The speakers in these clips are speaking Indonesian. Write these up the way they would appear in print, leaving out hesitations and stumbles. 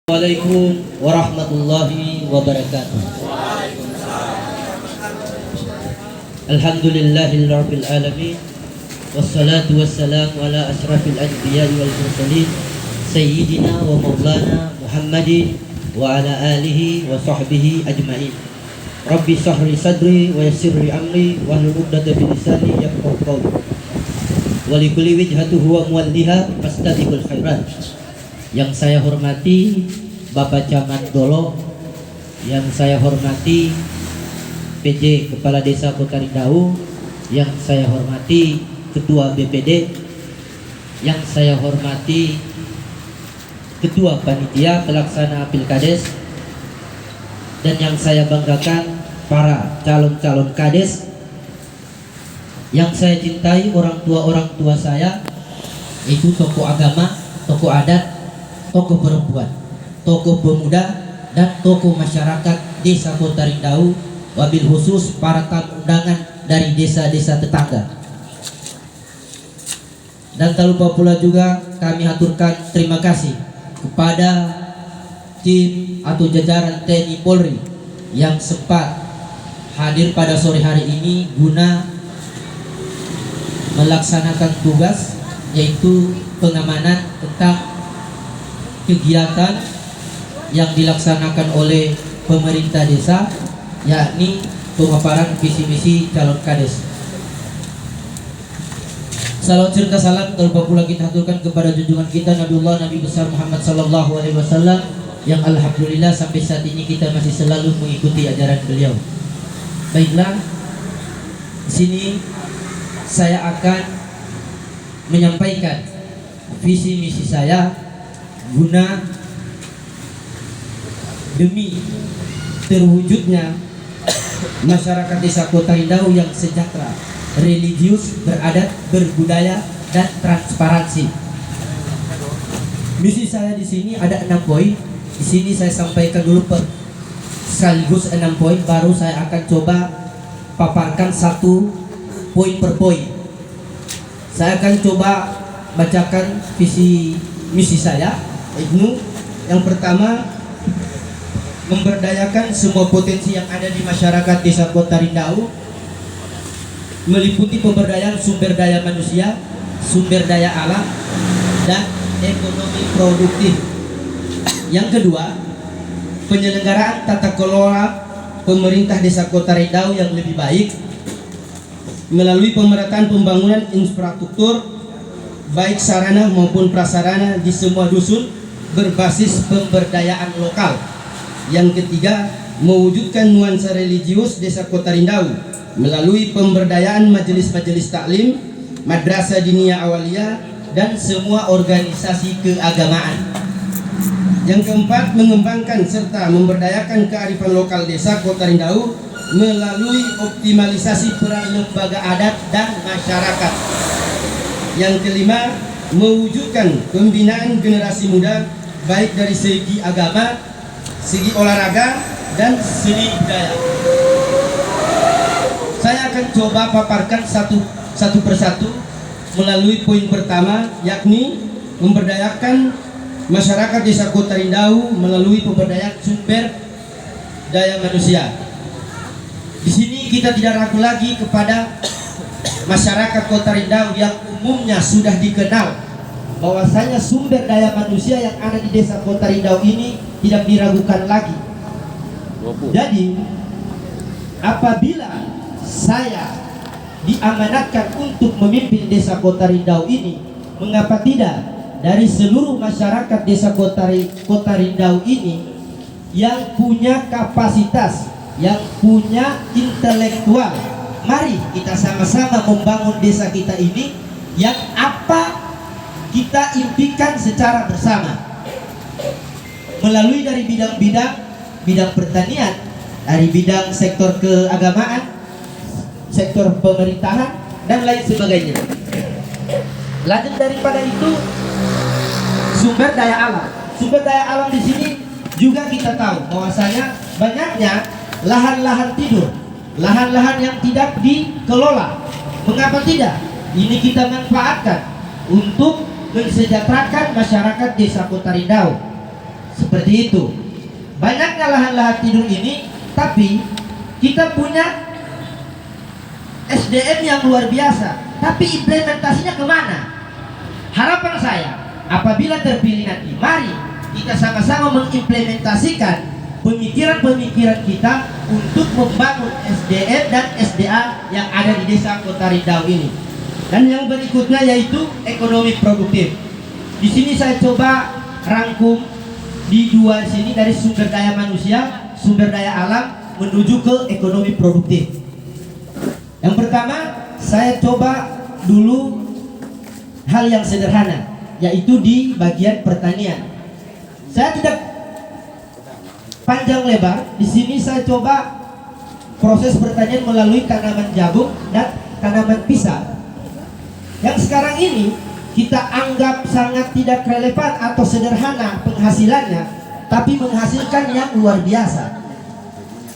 Assalamualaikum warahmatullahi wabarakatuh. Alhamdulillahirabbil alamin. Wassalatu wassalamu ala asyrafil anbiya'i wal mursalin sayyidina wa maulana Muhammadin wa ala alihi wa sahbihi ajmain. Rabbi shrah li sadri wa yassir li amri wahlul 'uqdatam min lisani yafqahu qawli. Wa likulli wijhatin huwa muwalliha fastabiqul khairat. Yang saya hormati Bapak Camat Dolo, yang saya hormati PJ Kepala Desa Kota Rindau, yang saya hormati Ketua BPD, yang saya hormati Ketua Panitia Pelaksana Pilkades, dan yang saya banggakan para calon-calon kades, yang saya cintai orang tua saya, yaitu tokoh agama, tokoh adat, tokoh perempuan, tokoh pemuda, dan tokoh masyarakat Desa Kota Rindau, wabil khusus para tamu undangan dari desa-desa tetangga. Dan tak lupa pula juga kami aturkan terima kasih kepada tim atau jajaran TNI Polri yang sempat hadir pada sore hari ini guna melaksanakan tugas, yaitu pengamanan tentang kegiatan yang dilaksanakan oleh pemerintah desa, yakni pemaparan visi misi calon kades. Salawat serta salam terlupa pula kita aturkan kepada junjungan kita Nabiullah Nabi besar Muhammad sallallahu alaihi wasallam, yang alhamdulillah sampai saat ini kita masih selalu mengikuti ajaran beliau. Baiklah, di sini saya akan menyampaikan visi misi saya guna demi terwujudnya masyarakat Desa Kota Rindau yang sejahtera, religius, beradat, berbudaya, dan transparansi. Misi saya di sini ada 6 poin. Di sini saya sampaikan dulu sekaligus 6 poin, baru saya akan coba paparkan 1 poin per poin. Saya akan coba bacakan visi misi saya. Yang pertama, memberdayakan semua potensi yang ada di masyarakat Desa Kota Rindau, meliputi pemberdayaan sumber daya manusia, sumber daya alam, dan ekonomi produktif. Yang kedua, penyelenggaraan tata kelola pemerintah Desa Kota Rindau yang lebih baik melalui pemerataan pembangunan infrastruktur baik sarana maupun prasarana di semua dusun berbasis pemberdayaan lokal. Yang ketiga, mewujudkan nuansa religius Desa Kota Rindau melalui pemberdayaan majelis-majelis taklim, madrasah diniyah awaliyah, dan semua organisasi keagamaan. Yang keempat, mengembangkan serta memberdayakan kearifan lokal Desa Kota Rindau melalui optimalisasi peran lembaga adat dan masyarakat. Yang kelima, mewujudkan pembinaan generasi muda baik dari segi agama, segi olahraga, dan seni budaya. Saya akan coba paparkan satu persatu melalui poin pertama, yakni memberdayakan masyarakat Desa Kota Rindau melalui pemberdayaan sumber daya manusia. Di sini kita tidak ragu lagi kepada masyarakat Kota Rindau yang umumnya sudah dikenal bahwasanya sumber daya manusia yang ada di Desa Kota Rindau ini tidak diragukan lagi. Jadi apabila saya diamanatkan untuk memimpin Desa Kota Rindau ini, mengapa tidak dari seluruh masyarakat Desa Kota Rindau ini yang punya kapasitas, yang punya intelektual, mari kita sama-sama membangun desa kita ini yang apa kita impikan secara bersama melalui dari bidang pertanian, dari bidang sektor keagamaan, sektor pemerintahan, dan lain sebagainya. Lanjut daripada itu, sumber daya alam. Sumber daya alam di sini juga kita tahu bahwasanya banyaknya lahan-lahan tidur, lahan-lahan yang tidak dikelola. Mengapa tidak? Ini kita manfaatkan untuk mensejahterakan masyarakat Desa Kota Rindau. Seperti itu. Banyaknya lahan-lahan tidur ini, tapi kita punya SDM yang luar biasa, tapi implementasinya kemana? Harapan saya, apabila terpilih nanti, mari kita sama-sama mengimplementasikan pemikiran-pemikiran kita untuk membangun SDM dan SDA yang ada di desa Kota Rindau ini. Dan yang berikutnya yaitu ekonomi produktif. Di sini saya coba rangkum di dua sini, dari sumber daya manusia, sumber daya alam menuju ke ekonomi produktif. Yang pertama, saya coba dulu hal yang sederhana, yaitu di bagian pertanian. Saya tidak panjang lebar. Di sini saya coba proses pertanian melalui tanaman jagung dan tanaman pisang. Yang sekarang ini kita anggap sangat tidak relevan atau sederhana penghasilannya, tapi menghasilkan yang luar biasa.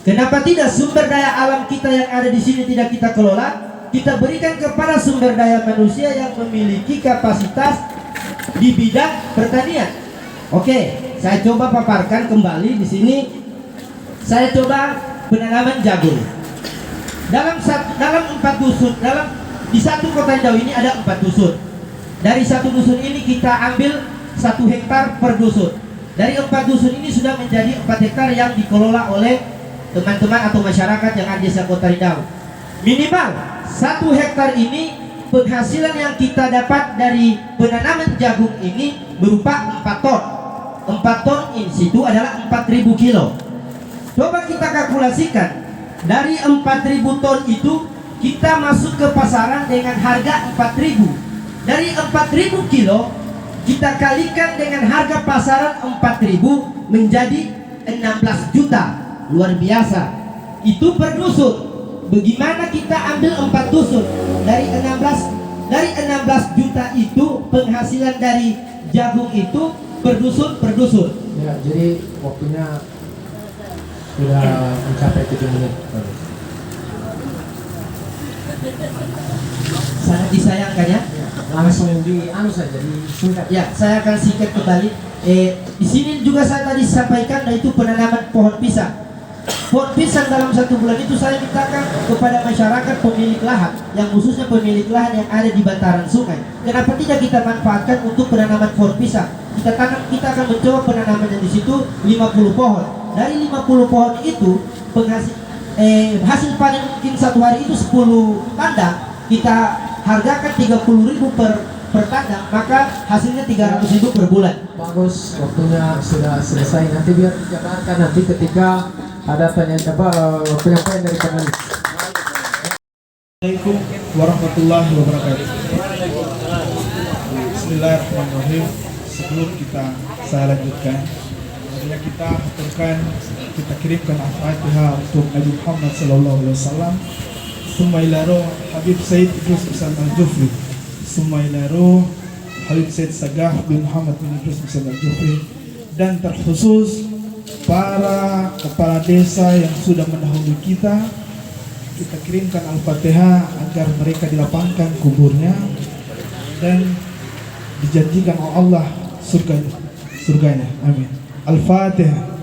Kenapa tidak sumber daya alam kita yang ada di sini tidak kita kelola? Kita berikan kepada sumber daya manusia yang memiliki kapasitas di bidang pertanian. Oke, saya coba paparkan kembali di sini. Saya coba penanaman jagung. Dalam 4 dusun, di satu Kota Rindau ini ada 4 dusun. Dari satu dusun ini kita ambil 1 hektar per dusun. Dari 4 dusun ini sudah menjadi 4 hektar yang dikelola oleh teman-teman atau masyarakat yang ada di desa Kota Rindau. Minimal 1 hektar ini penghasilan yang kita dapat dari penanaman jagung ini berupa 4 ton. 4 ton in situ adalah 4.000 kilo. Coba kita kalkulasikan, dari 4.000 ton itu kita masuk ke pasaran dengan harga 4.000. Dari 4.000 kilo kita kalikan dengan harga pasaran 4.000 menjadi 16 juta. Luar biasa. Itu per dusun. Bagaimana kita ambil 4 dusun dari 16 juta itu penghasilan dari jagung itu per dusun. Ya, jadi waktunya sudah mencapai 7 menit. Sangat disayangkan ya. Langsung di saja disingkat. Ya, saya akan singkat kembali. Di sini juga saya tadi sampaikan, yaitu penanaman pohon pisang. Pohon pisang dalam 1 bulan itu saya mintakan kepada masyarakat pemilik lahan, yang khususnya pemilik lahan yang ada di bantaran sungai. Kenapa tidak kita manfaatkan untuk penanaman pohon pisang? Kita akan mencoba penanaman di situ 50 pohon. Dari 50 pohon itu hasil panen mungkin 1 hari itu 10 tanda. Kita hargakan 30.000 per tanda, maka hasilnya 300.000 per bulan. Bagus, waktunya sudah selesai. Nanti biar dijabarkan nanti ketika ada penyampaian dari panelis. Assalamualaikum warahmatullahi wabarakatuh. Bismillahirrahmanirrahim. Sebelum saya lanjutkan, marilah kita kirimkan al-Fatihah untuk Nabi Muhammad sallallahu alaihi wasallam. Summa ila ruh Habib Said Idris bin Al-Jufri. Summa ila ruh Habib Said Sagah bin Muhammad bin Idris bin Al-Jufri, dan terkhusus para kepala desa yang sudah mendahului kita kirimkan Al-Fatihah agar mereka dilapangkan kuburnya dan dijanjikan oleh Allah surganya. Amin. Al-Fatihah.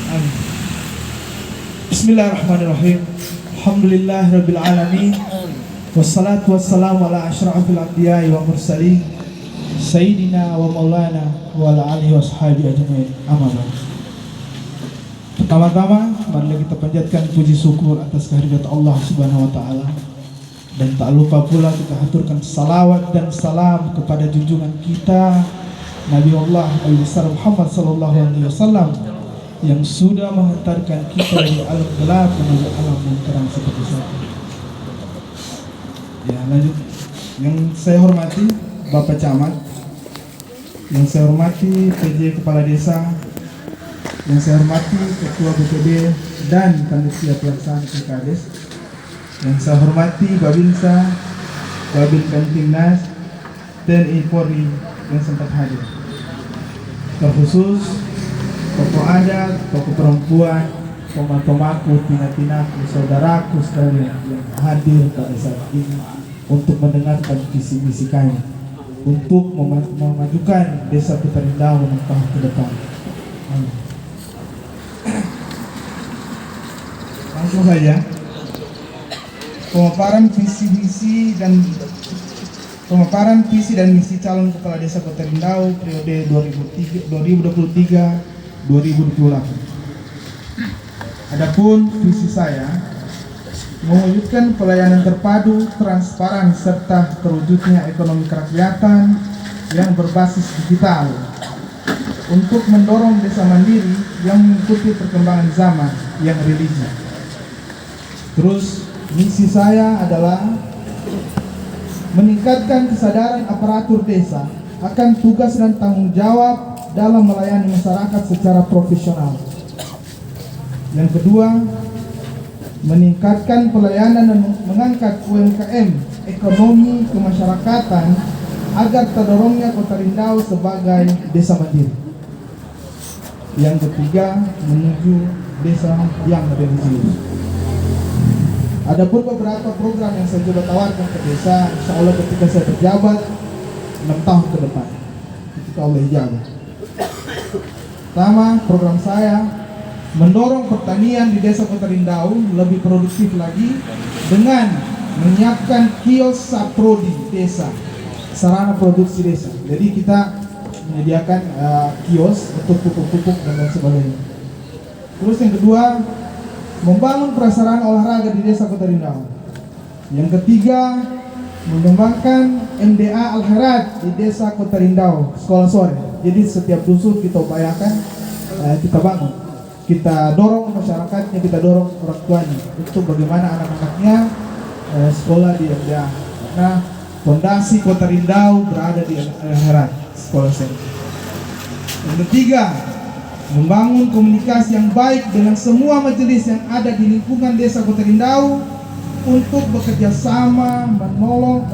Amin. Bismillahirrahmanirrahim. Alhamdulillahirabbil alamin. Wassalatu wassalamu ala asyrafil anbiya'i wa mursalin Sayyidina wa maulana wa ala alihi wa sahbihi ajma'in. Amma ba'd. Pertama-tama marilah kita panjatkan puji syukur atas kehadirat Allah Subhanahu wa taala, dan tak lupa pula kita haturkan salawat dan salam kepada junjungan kita Nabi Allah besar Muhammad sallallahu alaihi wasallam yang sudah menghantarkan kita dari alam gelap menuju alam yang terang seperti saat ini. Ya, lanjut. Yang saya hormati Bapak Camat, yang saya hormati PJ Kepala Desa, yang saya hormati Ketua BPD dan Panitia Pelaksana Pilkades, yang saya hormati Babinsa, Babin Kamtibnas, TNI Polri yang sempat hadir. Terkhusus tokoh adat, tokoh perempuan, teman-temanku, tina-tinaku, saudaraku sekalian yang hadir pada saat ini. untuk mendengarkan visi misi kami untuk memajukan Desa Kutarindau tahun ke depan. Langsung saja. Pemaparan visi dan misi calon kepala desa Kutarindau periode 2023-2028. Adapun visi saya mewujudkan pelayanan terpadu, transparan serta terwujudnya ekonomi kerakyatan yang berbasis digital untuk mendorong desa mandiri yang mengikuti perkembangan zaman yang religi. Terus misi saya adalah meningkatkan kesadaran aparatur desa akan tugas dan tanggung jawab dalam melayani masyarakat secara profesional. Yang kedua, meningkatkan pelayanan dan mengangkat UMKM ekonomi kemasyarakatan agar terdorongnya Kutarindau sebagai desa mandiri. Yang ketiga, menuju desa yang religius. Adapun beberapa program yang saya coba tawarkan ke desa, insya Allah ketika saya berjabat 6 tahun ke depan, ketika Allah ijabah. Pertama, program saya mendorong pertanian di desa Kutarindau lebih produktif lagi dengan menyiapkan kios saprodi desa, sarana produksi desa. Jadi kita menyediakan kios untuk pupuk-pupuk dan lain sebagainya. Terus yang kedua, membangun prasarana olahraga di desa Kutarindau. Yang ketiga, mengembangkan MDA Al-Herat di desa Kutarindau, sekolah sore. Jadi setiap dusun kita upayakan, kita bangun, kita dorong masyarakatnya, kita dorong orang tuanya untuk bagaimana anak-anaknya sekolah di MDA. Karena fondasi Kutarindau berada di Al-Herat, sekolah sore. Yang ketiga, membangun komunikasi yang baik dengan semua majelis yang ada di lingkungan desa Kutarindau untuk bekerja sama menolong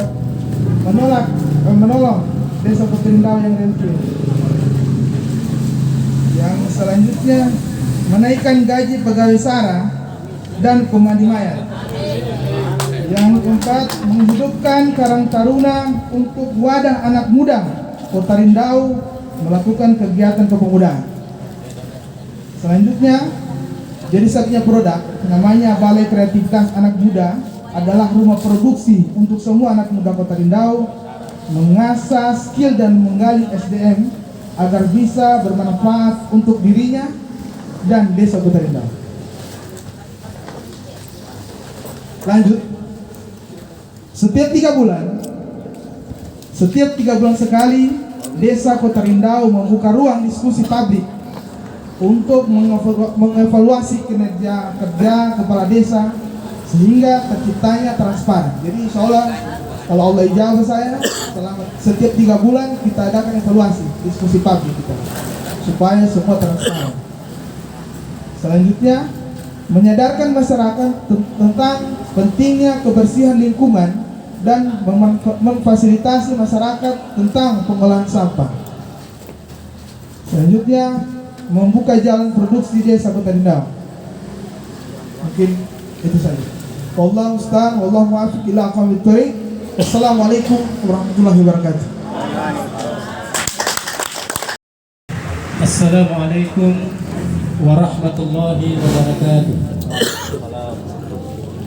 desa Kutarindau yang religius. Yang selanjutnya, menaikkan gaji pegawai SARA dan Komandi Maya. Yang keempat, menghidupkan Karang Taruna untuk wadah anak muda Kutarindau melakukan kegiatan kepemudaan. Selanjutnya, jadi satunya produk namanya Balai Kreativitas Anak Muda adalah rumah produksi untuk semua anak muda Kutarindau, mengasah skill dan menggali SDM agar bisa bermanfaat untuk dirinya dan desa Kutarindau. Lanjut, setiap 3 bulan sekali desa Kutarindau membuka ruang diskusi publik untuk mengevaluasi kinerja kerja kepala desa sehingga terciptanya transparan. Jadi insya Allah kalau Allah ijabah saya, selama setiap 3 bulan kita adakan evaluasi diskusi publik kita supaya semua transparan. Selanjutnya, menyadarkan masyarakat tentang pentingnya kebersihan lingkungan dan memfasilitasi masyarakat tentang pengolahan sampah. Selanjutnya, membuka jalan produksi desa Kutarindau. Mungkin itu saja. Wallahu musta'an, wallahu muwaffiq ila aqwamit thoriq. Wassalamualaikum warahmatullahi wabarakatuh. Assalamualaikum warahmatullahi wabarakatuh.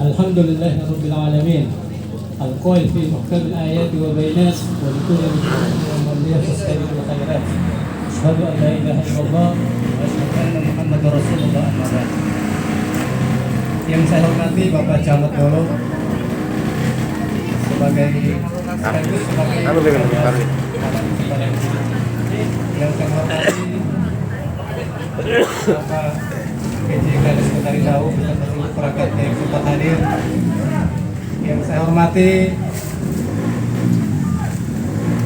Alhamdulillahirabbil alamin. Al-qail fi muhkamil ayati wa bayinat wa likulli man yastaqbilu khairat. Asyhadu an la ilaha illallah wa asyhadu anna Muhammadar Rasulullah. Yang saya hormati Bapak Camat Dolo sebagai yang saya hormati Bapak PJ Kades Kutarindau beserta seluruh perangkat yang sempat hadir. Yang saya hormati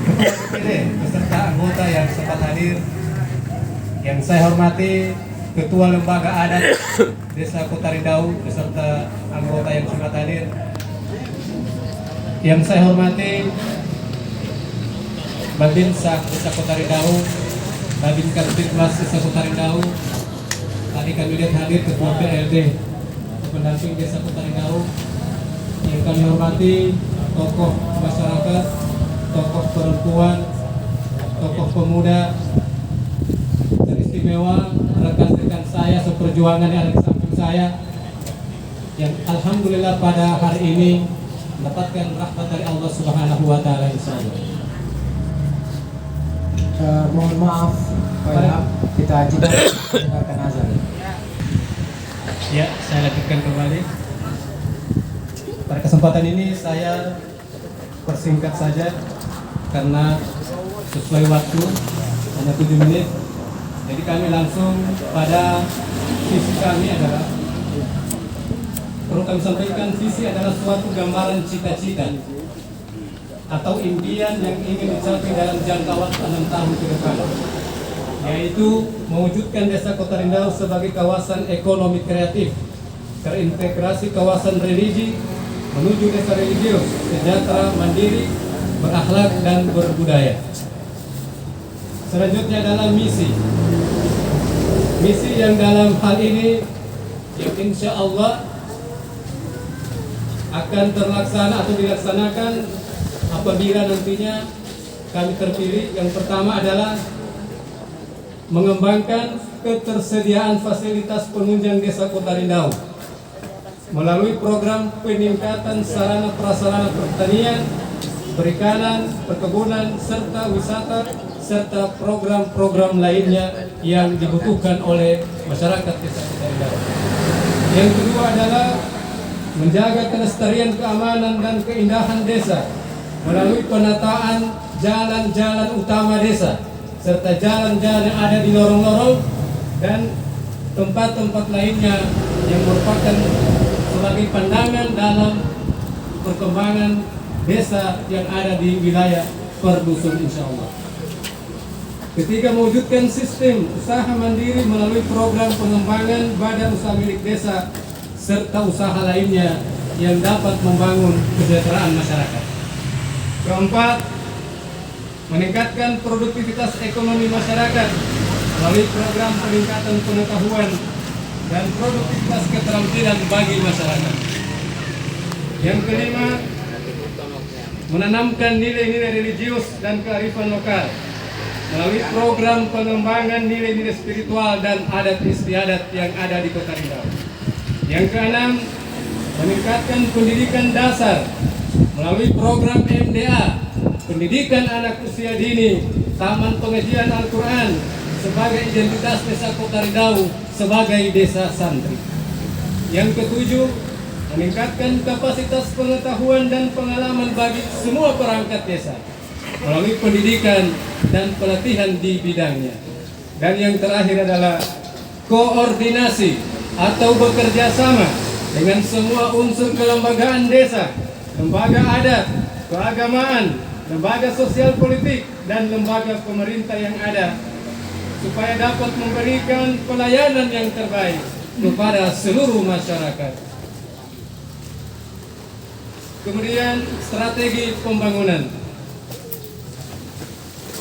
Ketua DPD beserta anggota yang sempat hadir. Yang saya hormati Ketua Lembaga Adat Desa Kutarindau beserta anggota yang sempat hadir. Yang saya hormati Babinsa Desa Kutarindau, Babin Kamtibmas Desa Kutarindau. Tadi kami lihat hadir Ketua PLD pendamping Desa Kutarindau. yang kami hormati tokoh masyarakat, tokoh perempuan, tokoh pemuda, teristimewa rekan-rekan saya seperjuangan yang ada di samping saya, yang alhamdulillah pada hari ini mendapatkan rahmat dari Allah Subhanahu wa taala insyaallah. Mohon maaf Pak, kita jeda mendengarkan azan. Ya, saya lanjutkan kembali. Pada kesempatan ini saya persingkat saja karena sesuai waktu hanya 7 menit. Jadi kami langsung pada visi kami adalah, perlu kami sampaikan, visi adalah suatu gambaran cita-cita atau impian yang ingin dicapai dalam jangka waktu 6 tahun ke depan, yaitu mewujudkan Desa Kota Rindau sebagai kawasan ekonomi kreatif, terintegrasi kawasan religi menuju desa religius, sejahtera, mandiri, berakhlak dan berbudaya. Selanjutnya adalah misi. Misi yang dalam hal ini yang insya Allah akan terlaksana atau dilaksanakan apabila nantinya kami terpilih. Yang pertama adalah mengembangkan ketersediaan fasilitas penunjang Desa Kota Rindau melalui program peningkatan sarana prasarana pertanian, perikanan, perkebunan, serta wisata, serta program-program lainnya yang dibutuhkan oleh masyarakat Desa Kota Rindau. Yang kedua adalah menjaga kelestarian, keamanan, dan keindahan desa melalui penataan jalan-jalan utama desa, serta jalan-jalan yang ada di lorong-lorong dan tempat-tempat lainnya yang merupakan sebagai pandangan dalam perkembangan desa yang ada di wilayah per dusun insya Allah. Ketiga, mewujudkan sistem usaha mandiri melalui program pengembangan badan usaha milik desa serta usaha lainnya yang dapat membangun kesejahteraan masyarakat. Keempat, meningkatkan produktivitas ekonomi masyarakat melalui program peningkatan pengetahuan dan produktivitas keterampilan bagi masyarakat. Yang kelima, menanamkan nilai-nilai religius dan kearifan lokal melalui program pengembangan nilai-nilai spiritual dan adat istiadat yang ada di Kota Rindau. Yang keenam, meningkatkan pendidikan dasar melalui program MDA, pendidikan anak usia dini, taman pengajian Al-Quran sebagai identitas Desa Kota Rindau sebagai desa santri. Yang ketujuh, meningkatkan kapasitas pengetahuan dan pengalaman bagi semua perangkat desa melalui pendidikan dan pelatihan di bidangnya. Dan yang terakhir adalah koordinasi atau bekerja sama dengan semua unsur kelembagaan desa, lembaga adat, keagamaan, lembaga sosial politik, dan lembaga pemerintah yang ada supaya dapat memberikan pelayanan yang terbaik kepada seluruh masyarakat. Kemudian strategi pembangunan.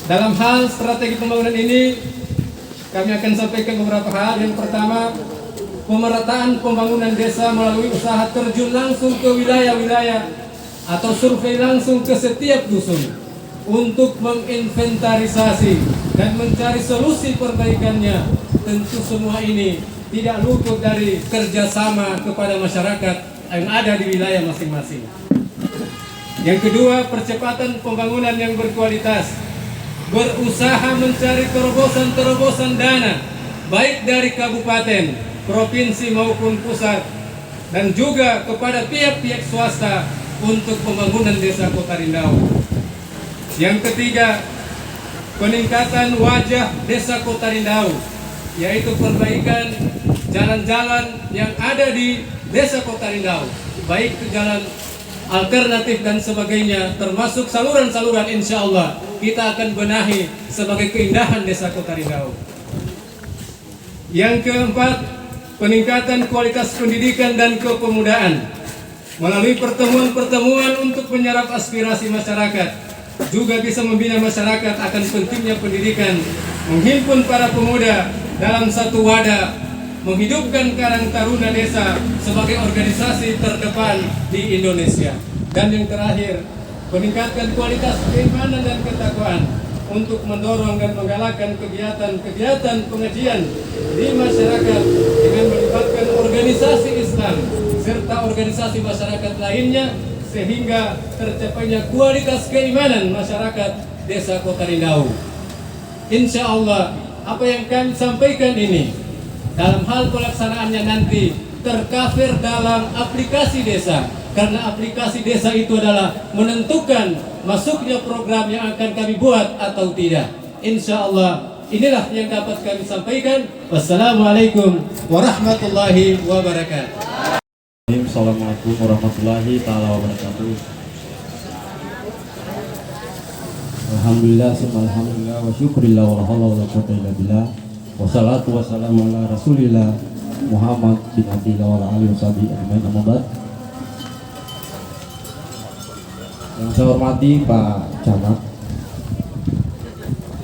Dalam hal strategi pembangunan ini kami akan sampaikan beberapa hal. Yang pertama, pemerataan pembangunan desa melalui usaha terjun langsung ke wilayah-wilayah atau survei langsung ke setiap dusun untuk menginventarisasi dan mencari solusi perbaikannya. Tentu semua ini tidak luput dari kerjasama kepada masyarakat yang ada di wilayah masing-masing. Yang kedua, percepatan pembangunan yang berkualitas, berusaha mencari terobosan-terobosan dana baik dari kabupaten, provinsi maupun pusat, dan juga kepada pihak-pihak swasta untuk pembangunan Desa Kota Rindau. Yang ketiga, peningkatan wajah Desa Kota Rindau, yaitu perbaikan jalan-jalan yang ada di Desa Kota Rindau, baik itu jalan alternatif dan sebagainya, termasuk saluran-saluran. Insya Allah kita akan benahi sebagai keindahan Desa Kota Rindau. Yang keempat, peningkatan kualitas pendidikan dan kepemudaan melalui pertemuan-pertemuan untuk menyerap aspirasi masyarakat, juga bisa membina masyarakat akan pentingnya pendidikan, menghimpun para pemuda dalam satu wadah menghidupkan Karang Taruna Desa sebagai organisasi terdepan di Indonesia. Dan yang terakhir, meningkatkan kualitas keimanan dan ketakwaan untuk mendorong dan menggalakkan kegiatan-kegiatan pengajian di masyarakat dengan melibatkan organisasi Islam serta organisasi masyarakat lainnya sehingga tercapainya kualitas keimanan masyarakat Desa Kota Rindau. Insya Allah apa yang kami sampaikan ini dalam hal pelaksanaannya nanti tercover dalam aplikasi desa, karena aplikasi desa itu adalah menentukan masuknya program yang akan kami buat atau tidak. Insya Allah inilah yang dapat kami sampaikan. Wassalamualaikum warahmatullahi wabarakatuh. Assalamualaikum warahmatullahi taala wabarakatuh. Alhamdulillah, alhamdulillah, wa syukurillah, wa la haula wa la quwwata illa billah. Wassalatu wassalamu ala Rasulillah Muhammad bin Abdillah wa ala alihi washabihi ajmain, amma ba'd. Yang saya hormati Pak Camat,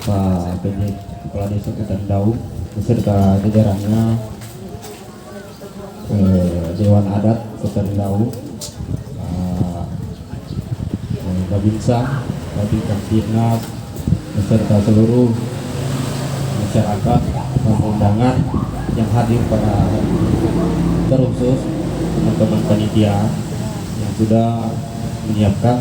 Pak PJ Kepala Desa Kota Rindau beserta jajarannya, Dewan Adat Kota Rindau, Babinsa, Babin Kamtibnas, beserta seluruh masyarakat dan undangan yang hadir pada hari ini, terkhusus teman-teman panitia yang sudah menyiapkan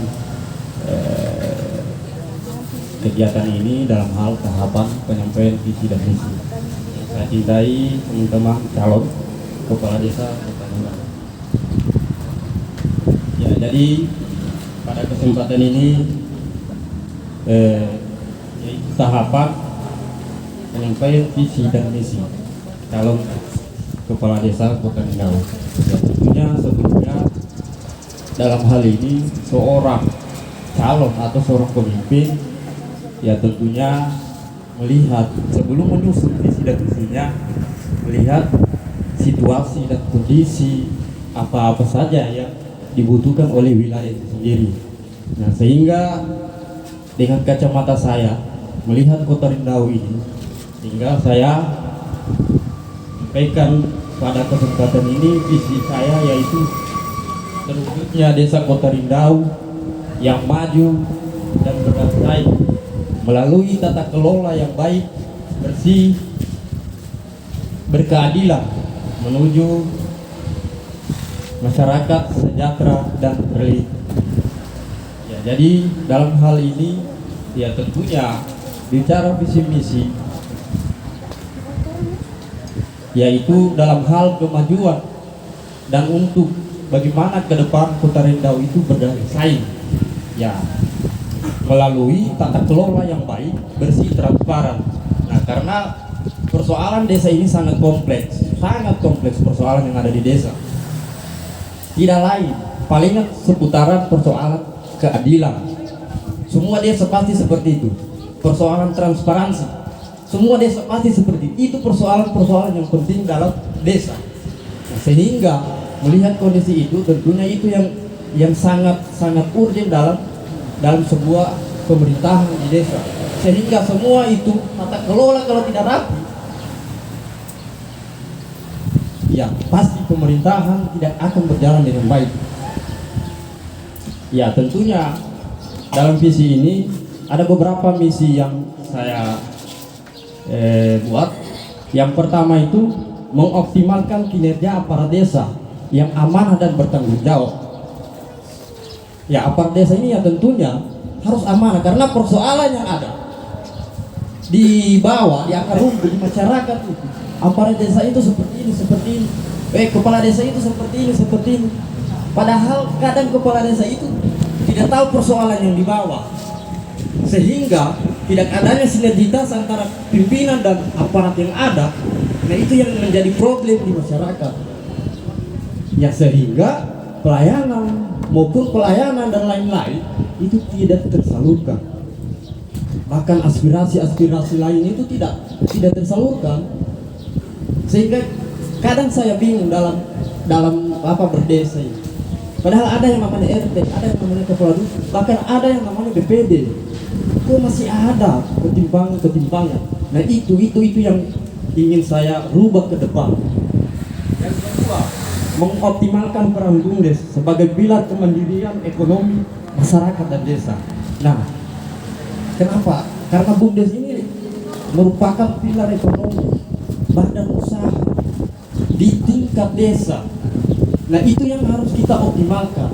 kegiatan ini dalam hal tahapan penyampaian visi dan misi. Saya cintai teman-teman calon kepala desa Kota Rindau. Ya, jadi pada kesempatan ini yaitu tahapan penyampaian visi dan misi calon kepala desa Kota Rindau. Ya, tentunya sebelumnya dalam hal ini seorang calon atau seorang pemimpin ya tentunya melihat sebelum menyusun visi dan misinya, melihat situasi dan kondisi apa-apa saja yang dibutuhkan oleh wilayah itu sendiri. Nah, sehingga dengan kacamata saya melihat Kota Rindau ini, sehingga saya sampaikan pada kesempatan ini visi saya yaitu terwujudnya Desa Kota Rindau yang maju dan berdamai melalui tata kelola yang baik, bersih, berkeadilan menuju masyarakat sejahtera dan terlibat. Ya, jadi dalam hal ini ya tentunya bicara visi misi yaitu dalam hal kemajuan dan untuk bagaimana ke depan Kota Rindau itu berdaya saing ya melalui tata kelola yang baik, bersih, transparan. Nah, karena persoalan desa ini sangat kompleks persoalan yang ada di desa. Tidak lain, palingan seputaran persoalan keadilan. Semua desa pasti seperti itu. Persoalan transparansi, semua desa pasti seperti itu. Itu persoalan-persoalan yang penting dalam desa. Nah, sehingga melihat kondisi itu, tentunya itu yang sangat urgent dalam sebuah pemerintahan di desa, sehingga semua itu tata kelola kalau tidak rapi ya pasti pemerintahan tidak akan berjalan dengan baik. Ya, tentunya dalam visi ini ada beberapa misi yang saya buat. Yang pertama itu mengoptimalkan kinerja aparat desa yang amanah dan bertanggung jawab. Ya, aparat desa ini ya tentunya harus amanah, karena persoalan yang ada di bawah, di akar rumput, di masyarakat itu, aparat desa itu seperti ini, kepala desa itu seperti ini. Padahal kadang kepala desa itu tidak tahu persoalan yang di bawah, sehingga tidak adanya sinergitas antara pimpinan dan aparat yang ada. Nah, itu yang menjadi problem di masyarakat. Ya, sehingga pelayanan dan lain-lain itu tidak tersalurkan. Bahkan aspirasi lain itu tidak tersalurkan. Sehingga kadang saya bingung dalam berdesa ini. Padahal ada yang namanya RT, ada yang namanya kepala dusun, bahkan ada yang namanya BPD. Kok masih ada ketimpangan? Nah, itu yang ingin saya rubah ke depan. Yang kedua, mengoptimalkan peran BUMDes sebagai pilar kemandirian ekonomi masyarakat dan desa. Nah, kenapa? Karena BUMDes ini merupakan pilar ekonomi badan usaha di tingkat desa. Nah, itu yang harus kita optimalkan.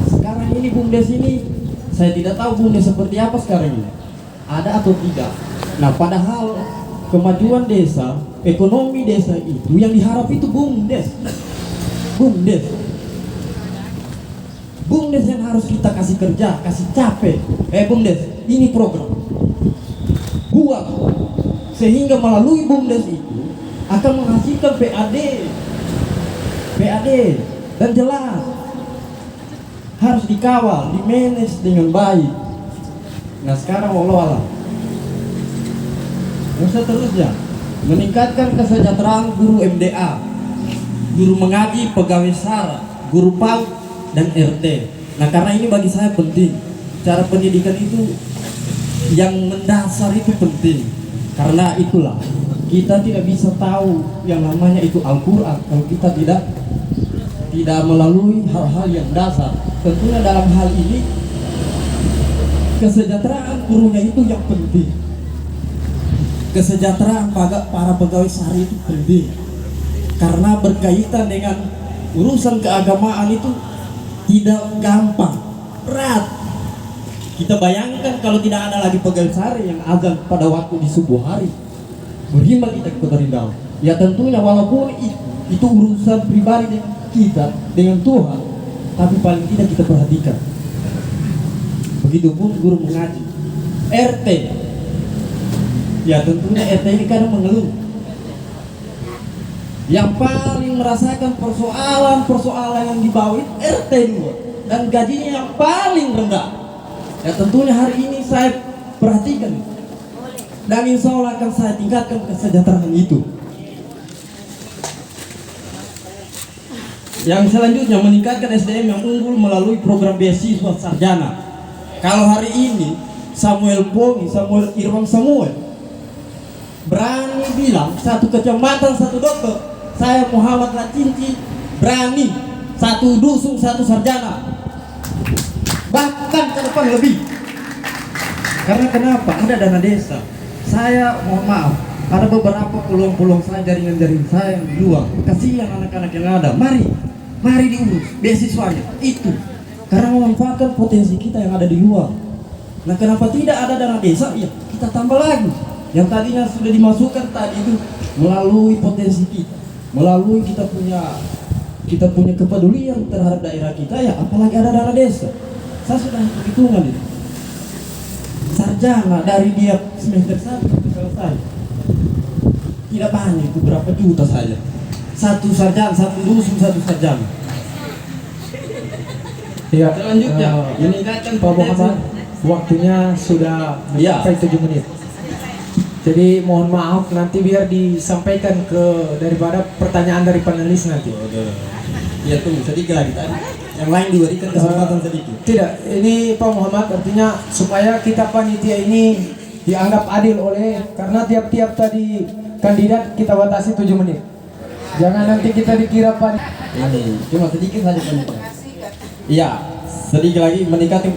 Sekarang ini BUMDes ini, saya tidak tahu BUMDes seperti apa sekarang ini, ada atau tidak. Nah, padahal kemajuan desa, ekonomi desa itu yang diharap itu BUMDes. BUMDes yang harus kita kasih kerja, kasih capek. BUMDes, ini program buat, sehingga melalui BUMDes itu akan menghasilkan PAD dan jelas harus dikawal, dimanage dengan baik. Nah, sekarang Allah yang seterusnya, meningkatkan kesejahteraan guru MDA, guru mengaji, pegawai SARA, guru PAUD dan RT. Nah, karena ini bagi saya penting. Cara pendidikan itu yang mendasar itu penting. Karena itulah kita tidak bisa tahu yang namanya itu Al-Quran kalau kita tidak melalui hal-hal yang dasar. Tentunya dalam hal ini kesejahteraan gurunya itu yang penting. Kesejahteraan para pegawai SARA itu penting. Karena berkaitan dengan urusan keagamaan itu tidak gampang, berat. Kita bayangkan kalau tidak ada lagi pegawai SARA yang azan pada waktu di subuh hari, beriman kita ke Kota Rindau. Ya tentunya walaupun itu urusan pribadi dengan kita, dengan Tuhan, tapi paling tidak kita perhatikan. Begitupun guru mengaji, RT. Ya tentunya RT ini kadang mengeluh. Yang paling merasakan persoalan yang dibawa itu RT 2 dan gajinya yang paling rendah. Ya tentunya hari ini saya perhatikan dan insya Allah akan saya tingkatkan kesejahteraan itu. Yang selanjutnya, meningkatkan SDM yang unggul melalui program beasiswa sarjana. Kalau hari ini Samuel Irwan Samuel berani bilang satu kecamatan satu dokter, saya Muhammad Lacinci berani satu dusun satu sarjana, bahkan ke depan lebih. Karena kenapa? Ada dana desa. Saya mohon maaf, ada beberapa peluang-peluang saya, jaringan-jaringan saya yang di luar. Kasihan anak-anak yang ada. Mari diurus beasiswanya itu. Karena memanfaatkan potensi kita yang ada di luar. Nah, kenapa tidak ada dana desa? Ya, kita tambah lagi. Yang tadinya sudah dimasukkan tadi itu melalui potensi kita, melalui kita punya kepedulian terhadap daerah kita, ya apalagi ada dana desa. Saya sudah hitungan itu. Sarjana dari dia semester 1 sampai selesai tidak banyak, itu berapa juta saja. Satu sarjana, satu dusun, satu sarjana. Ya, Selanjutnya, meningkatkan Pak Muhammad, waktunya sudah mencapai 7 menit. Jadi mohon maaf nanti biar disampaikan daripada pertanyaan dari panelis nanti. Ya tunggu sedikit lagi tadi. Yang lain diberikan kesempatan sedikit. Tidak, ini Pak Muhammad artinya supaya kita panitia ini dianggap adil karena tiap-tiap tadi kandidat kita batasi 7 menit. Jangan nanti kita dikira Ini cuma sedikit saja pendidikan. Iya, sedikit lagi meningkatkan.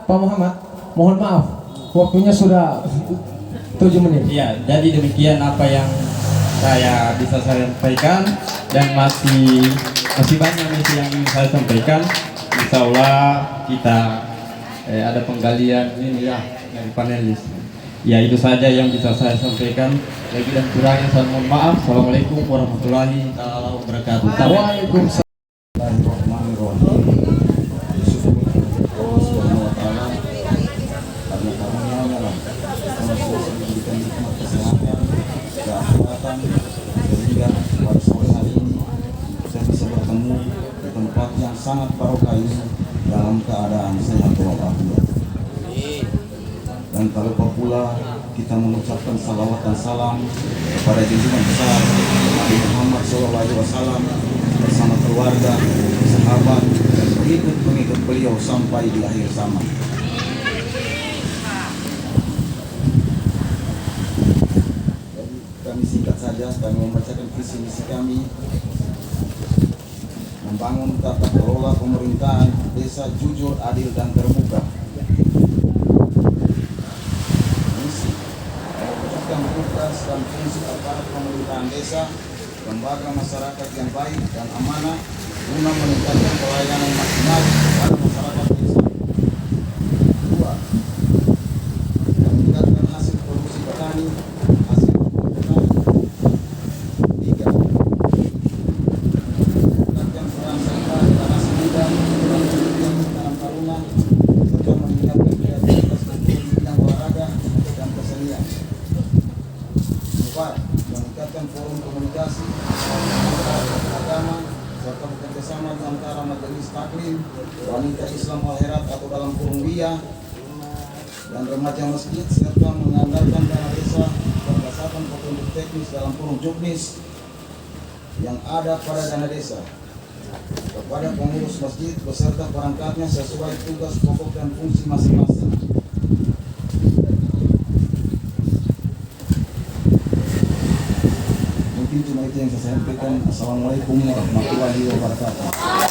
Pak Muhammad, mohon maaf, waktunya sudah 7 menit. Iya, jadi demikian apa yang saya bisa sampaikan dan masih banyak misi yang ingin saya sampaikan. Insya Allah kita ada penggalian ini ya dari panelis. Ya itu saja yang bisa saya sampaikan. Lebih dan kurangnya saya mohon maaf. Assalamualaikum warahmatullahi wabarakatuh. Waalaikumsalam. Sangat barokah ini dalam keadaan sehat walafiat. Dan tak lupa pula kita mengucapkan salawat dan salam kepada junjungan besar Nabi Muhammad SAW bersama keluarga, sahabat, dan pengikut beliau sampai di akhir zaman. Kami singkat saja. saja kami membacakan visi misi kami membangun tata kelola pemerintahan desa jujur, adil, dan terbuka. Misi mewujudkan tugas dan fungsi aparat pemerintahan desa, lembaga masyarakat yang baik dan amanah guna meningkatkan pelayanan maksimal kepada masyarakat desa. 2. Meningkatkan hasil produksi petani, hasil petani. 3. Meningkatkan peran serta generasi muda dalam pendidikan tanam taruna serta meningkatkan kreativitas di bidang olahraga dan kesenian. 4. Meningkatkan forum komunikasi agama serta bekerjasama di antara majelis taklim, wanita Islam Al-Herat atau dalam kurung BIA, dan remaja masjid serta menganggarkan dana desa berdasarkan petunjuk teknis dalam kurung juknis yang ada pada dana desa kepada pengurus masjid beserta perangkatnya sesuai tugas pokok dan fungsi masing-masing. Mungkin cuma itu yang saya sampaikan. Assalamualaikum warahmatullahi wabarakatuh.